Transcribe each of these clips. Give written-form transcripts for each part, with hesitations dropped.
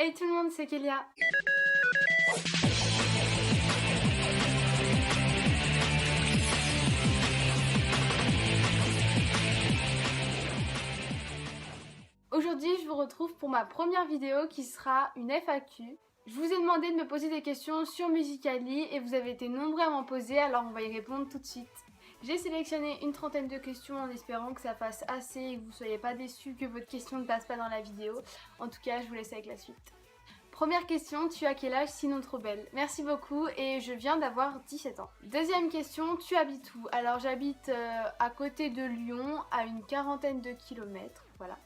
Hey tout le monde, c'est Kélia. Aujourd'hui, je vous retrouve pour ma première vidéo qui sera une FAQ. Je vous ai demandé de me poser des questions sur Musical.ly et vous avez été nombreux à m'en poser, alors on va y répondre tout de suite. J'ai sélectionné une trentaine de questions en espérant que ça fasse assez et que vous ne soyez pas déçus que votre question ne passe pas dans la vidéo. En tout cas, je vous laisse avec la suite. Première question, tu as quel âge sinon trop belle? Merci beaucoup et je viens d'avoir 17 ans. Deuxième question, tu habites où? Alors j'habite à côté de Lyon, à une quarantaine de kilomètres, voilà.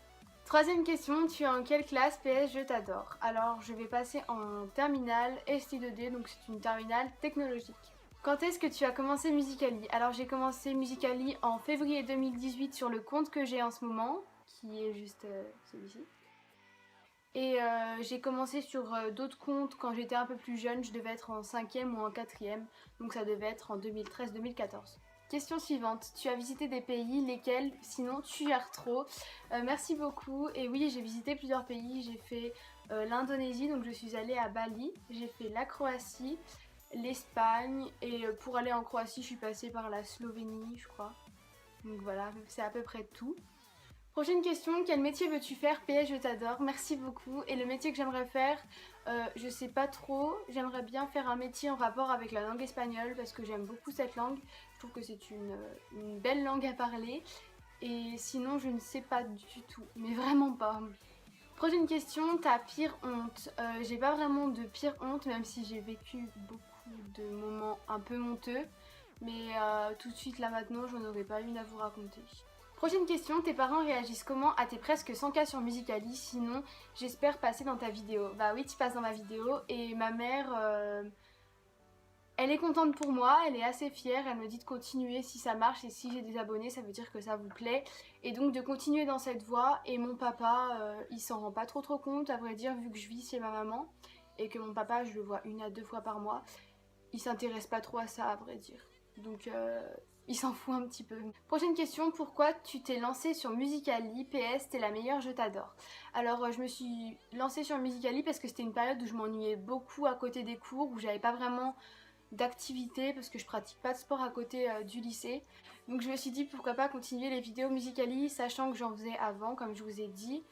Troisième question, tu es en quelle classe? PS, je t'adore. Alors je vais passer en terminale ST2D, donc c'est une terminale technologique. Quand est-ce que tu as commencé Musical.ly? Alors j'ai commencé Musical.ly en février 2018 sur le compte que j'ai en ce moment, qui est juste celui-ci. Et j'ai commencé sur d'autres comptes quand j'étais un peu plus jeune, je devais être en 5e ou en 4e, donc ça devait être en 2013-2014. Question suivante, tu as visité des pays, lesquels? Sinon tu gères trop. Merci beaucoup, et oui j'ai visité plusieurs pays, j'ai fait l'Indonésie, donc je suis allée à Bali, j'ai fait la Croatie, l'Espagne, et pour aller en Croatie je suis passée par la Slovénie je crois. Donc voilà, c'est à peu près tout. Prochaine question, quel métier veux-tu faire? PS, je t'adore, merci beaucoup. Et le métier que j'aimerais faire, je sais pas trop. J'aimerais bien faire un métier en rapport avec la langue espagnole parce que j'aime beaucoup cette langue. Je trouve que c'est une belle langue à parler. Et sinon, je ne sais pas du tout, mais vraiment pas. Prochaine question, ta pire honte? J'ai pas vraiment de pire honte, même si j'ai vécu beaucoup de moments un peu honteux. Mais tout de suite là maintenant, j'en aurais pas une à vous raconter. Prochaine question, tes parents réagissent comment à tes presque 100K sur Musical.ly? Sinon, j'espère passer dans ta vidéo. Bah oui, tu passes dans ma vidéo et ma mère, elle est contente pour moi, elle est assez fière, elle me dit de continuer si ça marche et si j'ai des abonnés, ça veut dire que ça vous plaît. Et donc de continuer dans cette voie et mon papa, il s'en rend pas trop compte à vrai dire vu que je vis chez ma maman et que mon papa, je le vois 1 à 2 fois par mois, il s'intéresse pas trop à ça à vrai dire. Donc il s'en fout un petit peu. Prochaine question, pourquoi tu t'es lancée sur Musical.ly? PS, t'es la meilleure, je t'adore. Alors je me suis lancée sur Musical.ly parce que c'était une période où je m'ennuyais beaucoup à côté des cours, où j'avais pas vraiment d'activité parce que je pratique pas de sport à côté du lycée. Donc je me suis dit pourquoi pas continuer les vidéos Musical.ly sachant que j'en faisais avant comme je vous ai dit.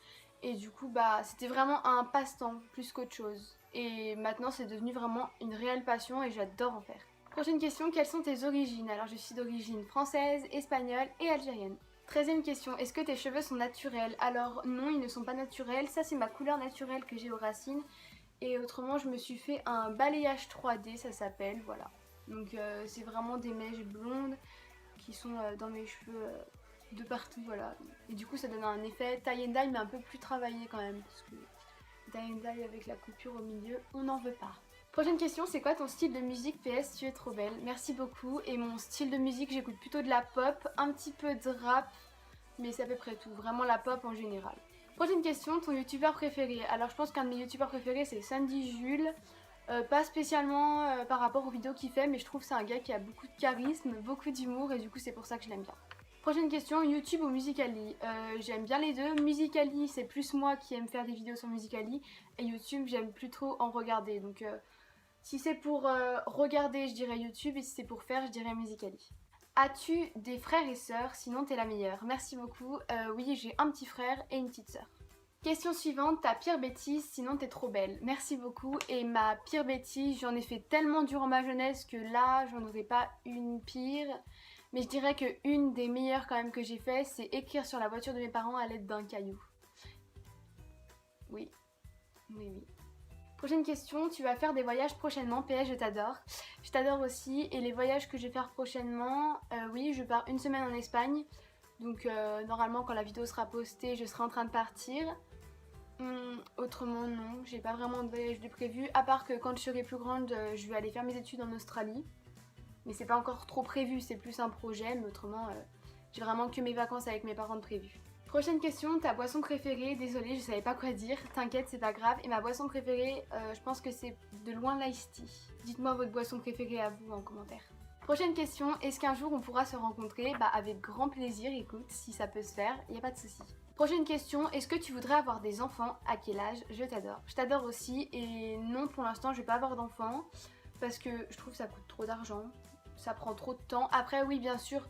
Et du coup bah c'était vraiment un passe-temps plus qu'autre chose. Et maintenant c'est devenu vraiment une réelle passion et j'adore en faire. Prochaine question, quelles sont tes origines? Alors je suis d'origine française, espagnole et algérienne. 13e question, est-ce que tes cheveux sont naturels? Alors non, ils ne sont pas naturels, ça c'est ma couleur naturelle que j'ai aux racines. Et autrement je me suis fait un balayage 3D, ça s'appelle, voilà. Donc c'est vraiment des mèches blondes qui sont dans mes cheveux de partout, voilà. Et du coup ça donne un effet tie and dye mais un peu plus travaillé quand même. Parce que tie and dye avec la coupure au milieu, on n'en veut pas. Prochaine question, c'est quoi ton style de musique? PS, tu es trop belle. Merci beaucoup. Et mon style de musique, j'écoute plutôt de la pop, un petit peu de rap, mais c'est à peu près tout. Vraiment la pop en général. Prochaine question, ton youtubeur préféré? Alors je pense qu'un de mes youtubeurs préférés c'est Sandy Jules. Pas spécialement par rapport aux vidéos qu'il fait, mais je trouve que c'est un gars qui a beaucoup de charisme, beaucoup d'humour et du coup c'est pour ça que je l'aime bien. Prochaine question, YouTube ou Musical.ly? J'aime bien les deux. Musical.ly c'est plus moi qui aime faire des vidéos sur Musical.ly et YouTube j'aime plus trop en regarder. Donc si c'est pour regarder je dirais YouTube et si c'est pour faire je dirais Musical.ly. As-tu des frères et sœurs? Sinon t'es la meilleure. Merci beaucoup. Oui j'ai un petit frère et une petite sœur. Question suivante, ta pire bêtise, sinon t'es trop belle. Merci beaucoup. Et ma pire bêtise, j'en ai fait tellement durant ma jeunesse que là, j'en aurais pas une pire. Mais je dirais que une des meilleures quand même que j'ai fait, c'est écrire sur la voiture de mes parents à l'aide d'un caillou. Oui, oui, oui. Prochaine question, tu vas faire des voyages prochainement, PS je t'adore. Je t'adore aussi et les voyages que je vais faire prochainement, oui je pars une semaine en Espagne. Donc normalement quand la vidéo sera postée je serai en train de partir. Autrement non, j'ai pas vraiment de voyage de prévu, à part que quand je serai plus grande je vais aller faire mes études en Australie. Mais c'est pas encore trop prévu, c'est plus un projet, mais autrement j'ai vraiment que mes vacances avec mes parents de prévues. Prochaine question, ta boisson préférée? Désolée, je savais pas quoi dire, t'inquiète, c'est pas grave. Et ma boisson préférée, je pense que c'est de loin l'ice tea. Dites-moi votre boisson préférée à vous en commentaire. Prochaine question, est-ce qu'un jour on pourra se rencontrer? Bah avec grand plaisir, écoute, si ça peut se faire, y a pas de souci. Prochaine question, est-ce que tu voudrais avoir des enfants? À quel âge? Je t'adore. Je t'adore aussi et non, pour l'instant je vais pas avoir d'enfants parce que je trouve que ça coûte trop d'argent, ça prend trop de temps. Après oui bien sûr,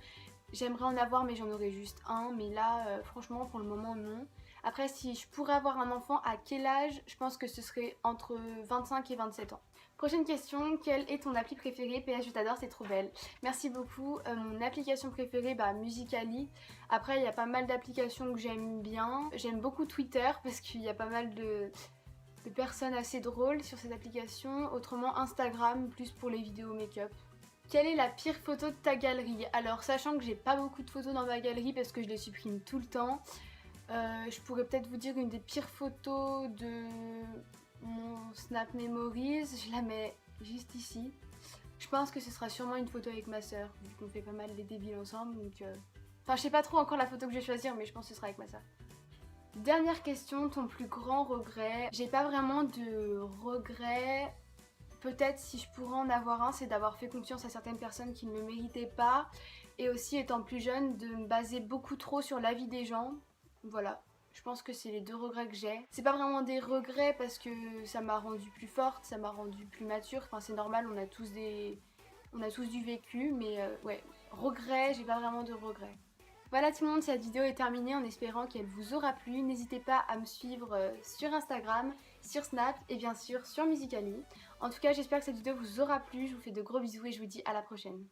j'aimerais en avoir mais j'en aurais juste un, mais là franchement pour le moment non. Après si je pourrais avoir un enfant, à quel âge? Je pense que ce serait entre 25 et 27 ans. Prochaine question, quelle est ton appli préférée? PS, je t'adore, c'est trop belle. Merci beaucoup. Mon application préférée, bah Musical.ly. Après, il y a pas mal d'applications que j'aime bien. J'aime beaucoup Twitter parce qu'il y a pas mal de personnes assez drôles sur cette application. Autrement, Instagram, plus pour les vidéos make-up. Quelle est la pire photo de ta galerie? Alors, sachant que j'ai pas beaucoup de photos dans ma galerie parce que je les supprime tout le temps, je pourrais peut-être vous dire une des pires photos de mon Snap Memories, je la mets juste ici. Je pense que ce sera sûrement une photo avec ma soeur, vu qu'on fait pas mal les débiles ensemble, donc... Enfin, je sais pas trop encore la photo que je vais choisir, mais je pense que ce sera avec ma soeur. Dernière question, ton plus grand regret? J'ai pas vraiment de regret. Peut-être si je pourrais en avoir un, c'est d'avoir fait confiance à certaines personnes qui ne le méritaient pas. Et aussi, étant plus jeune, de me baser beaucoup trop sur l'avis des gens. Voilà. Je pense que c'est les deux regrets que j'ai. C'est pas vraiment des regrets parce que ça m'a rendue plus forte, ça m'a rendue plus mature. Enfin c'est normal, on a tous du vécu, mais ouais, regrets, j'ai pas vraiment de regrets. Voilà tout le monde, cette vidéo est terminée en espérant qu'elle vous aura plu. N'hésitez pas à me suivre sur Instagram, sur Snap et bien sûr sur Musical.ly. En tout cas, j'espère que cette vidéo vous aura plu. Je vous fais de gros bisous et je vous dis à la prochaine.